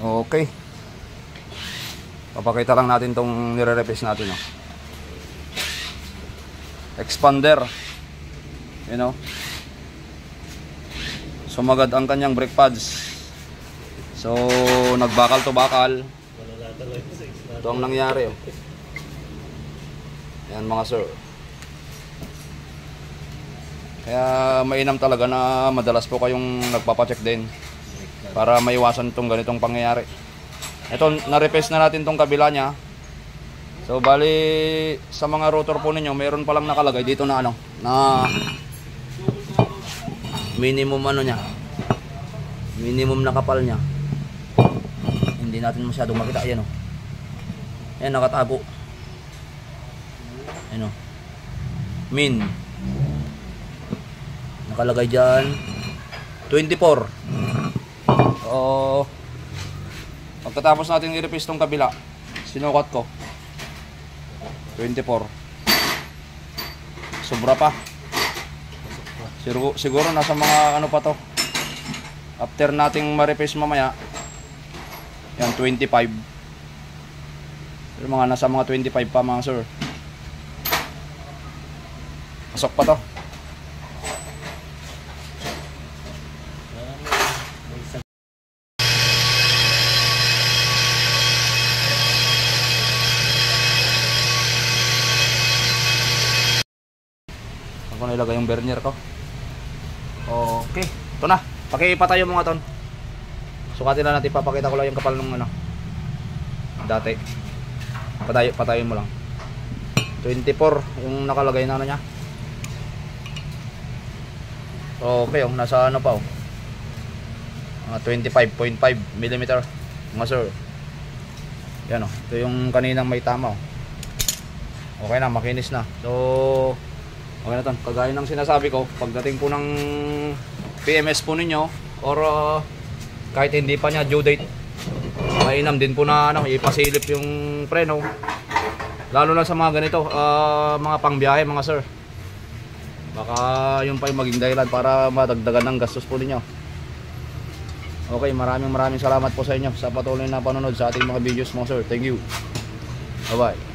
Okay. Papakita lang natin tong nire-replace natin, no? Expander. You know. Sumagad ang kanyang brake pads. So, nagbakal to bakal. Ito ang nangyari, oh. Yan mga sir. Kaya mainam talaga na madalas po kayong nagpapacheck din para maiwasan itong ganitong pangyayari. Ito, na-replace na natin itong kabila niya. So, bali sa mga rotor po ninyo, meron palang nakalagay dito na ano, na minimum ano niya. Minimum na kapal niya. Hindi natin masyadong makita. Ayan, oh. Ayan, nakatago. Ayan, oh. Min. Nakalagay dyan 24. Pagkatapos natin i-replace tong kabila, sinukat ko 24. Sobra pa. Siguro nasa mga ano pa to. After nating ma-replace mamaya, yan 25. Pero mga nasa mga 25 pa mga sir. Pasok pa to. Ako na ilagay yung burner ko. Okay, ito na. Pakipatayo mo nga ton. Sukatin na natin, papakita ko lang yung kapal ng ano. Dati. Patayo mo lang. 24 yung nakalagay na ano niya. Okay, yung nasa ano pa, oh. 25.5 mm mga sir. Yan, oh. Ito yung kaninang may tama, oh. Okay na, makinis na. So okay na ton. Kagaya ng sinasabi ko, pagdating po ng PMS po ninyo or kahit hindi pa niya due date, mainam din po na ano, ipasilip yung preno. Lalo na sa mga ganito, mga pangbiyahe mga sir. Baka yung pa yung maging dahilan para madagdagan ng gastos po ninyo. Okay, maraming salamat po sa inyo sa patuloy na panonood sa ating mga videos mga sir. Thank you. Bye bye.